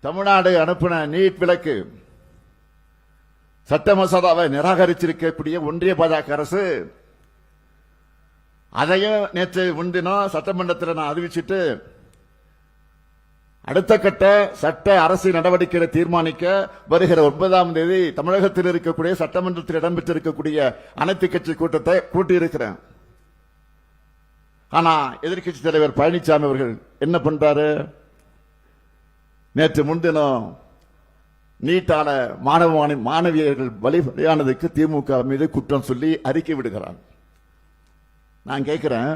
தமிழ்நாடு அனுப்பின நீட் விலக்கு சட்ட மசோதாவை நிராகரிச்சிருக்கக்கூடிய ஒன்றிய பாஜக அரசு அதையும் நேற்று முன்தினம் சட்டமன்றத்தில் நான் அறிவிச்சிட்டு அடுத்த கட்ட சட்ட அரசு நடவடிக்கைகளை தீர்மானிக்க வருகிற 9ஆம் தேதி தமிழகத்தில் இருக்கக்கூடிய சட்டமன்றத்தில் இடம்பெற்றிருக்கக்கூடிய அனைத்து கட்சி கூட்டத்தை கூட்டியிருக்கிறேன். ஆனா எதிர்க்கட்சி தலைவர் பழனிசாமி அவர்கள் என்ன பண்றாரு? நேற்று முன்தினம் நீட்டான மாணவியர்கள் பலியானதுக்கு திமுக மீது குற்றம் சொல்லி அறிக்கை விடுகிறார். நான் கேட்கிறேன்,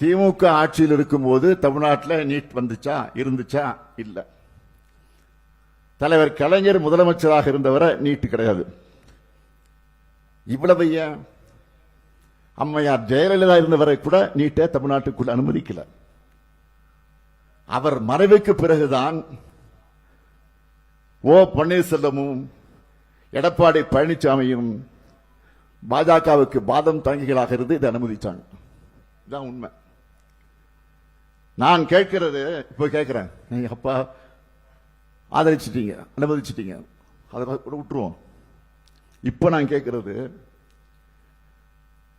திமுக ஆட்சியில் இருக்கும்போது தமிழ்நாட்டில் நீட் வந்துச்சா, இருந்துச்சா? இல்ல. தலைவர் கலைஞர் முதலமைச்சராக இருந்தவரை நீட் கிடையாது. இவ்வளவு அம்மையார் ஜெயலலிதா இருந்தவரை கூட நீட்டை தமிழ்நாட்டுக்குள் அனுமதிக்கல. அவர் மறைவுக்கு பிறகுதான் ஓ பன்னீர்செல்வமும் எடப்பாடி பழனிசாமியும் பாஜகவுக்கு பாதம் தாங்கிகளாக இருந்து இதை அனுமதிச்சாங்க. இதுதான் உண்மை. நான் கேட்கிறது, இப்ப கேட்கிறேன், நீங்க அப்பா ஆதரிச்சிட்டீங்க, அனுமதிச்சிட்டீங்க, அதை விட்டுருவோம். இப்ப நான் கேட்கிறது,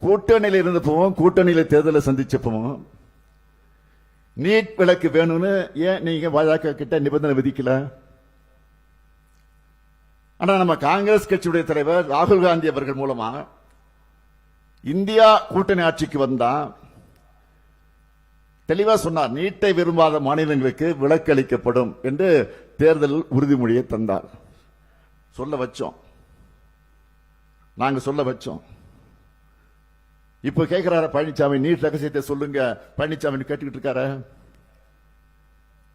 கூட்டணியில் இருந்தப்பவும் கூட்டணியில தேர்தலை சந்திச்சப்பவும் நீட் விலக்கு வேணும்னு ஏன் நீங்க பாஜக கிட்ட நிபந்தனை விதிக்கல? ஆனா நம்ம காங்கிரஸ் கட்சியுடைய தலைவர் ராகுல் காந்தி அவர்கள் மூலமா இந்தியா கூட்டணி ஆட்சிக்கு வந்தா தெளிவா சொன்னார், நீட்டை விரும்பாத மாநிலங்களுக்கு விலக்கு அளிக்கப்படும் என்று தேர்தல் உறுதிமொழியை தந்தார். சொல்ல வச்சோம், நாங்க சொல்ல வச்சோம். இப்ப கேட்கிறார பழனிசாமி, நீட் ரகசியத்தை சொல்லுங்க. பழனிசாமி கேட்டுக்கிட்டு இருக்காரு.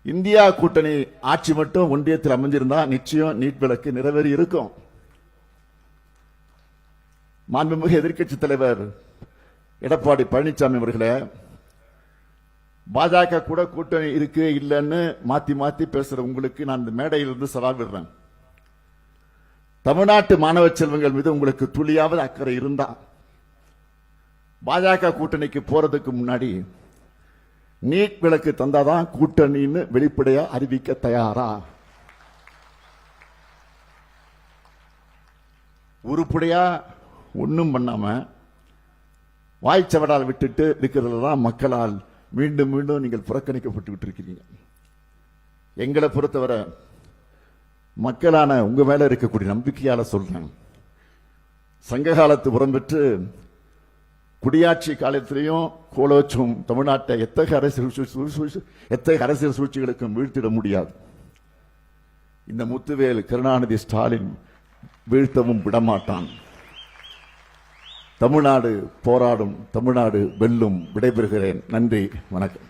இந்தியா கூட்டணி ஆட்சி மட்டும் ஒன்றியத்தில் அமைஞ்சிருந்தா நிச்சயம் நீட் விலக்கு நிறைவேறி இருக்கும். மாண்புமிகு எதிர்க்கட்சி தலைவர் எடப்பாடி பழனிசாமி அவர்களே, பாஜக கூட கூட்டணி இருக்கு இல்லைன்னு மாத்தி மாத்தி பேசுற உங்களுக்கு நான் இந்த மேடையிலிருந்து சவால் விடுறேன். தமிழ்நாட்டு மாணவ செல்வங்கள் மீது உங்களுக்கு துளியாவது அக்கறை இருந்தா பாஜக கூட்டணிக்கு போறதுக்கு முன்னாடி நீட் விலக்கு தந்தாதான் கூட்டணின்னு வெளிப்படையா அறிவிக்க தயாரா? உருப்படியா ஒன்னும் பண்ணாம வாய்ச்சவடால் விட்டுட்டு இருக்கிறதுல தான் மக்களால் மீண்டும் மீண்டும் நீங்கள் புறக்கணிக்கப்பட்டு இருக்கிறீங்க. எங்களை பொறுத்தவரை மக்களான உங்க மேல இருக்கக்கூடிய நம்பிக்கையால சொல்றேன், சங்க காலத்து புறம்பெற்று குடியாட்சி காலத்திலையும் கோலோச்சும் தமிழ்நாட்டை எத்தகைய அரசியல் சூழ்ச்சிகளுக்கும் வீழ்த்திட முடியாது. இந்த முத்துவேல் கருணாநிதி ஸ்டாலின் வீழ்த்தவும் விடமாட்டான். தமிழ்நாடு போராடும், தமிழ்நாடு வெல்லும். விடைபெறுகிறேன். நன்றி, வணக்கம்.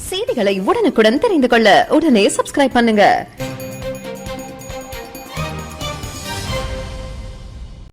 செய்திகளை உடனுக்குடன் தெரிந்து கொள்ள உடனே சப்ஸ்கிரைப் பண்ணுங்க.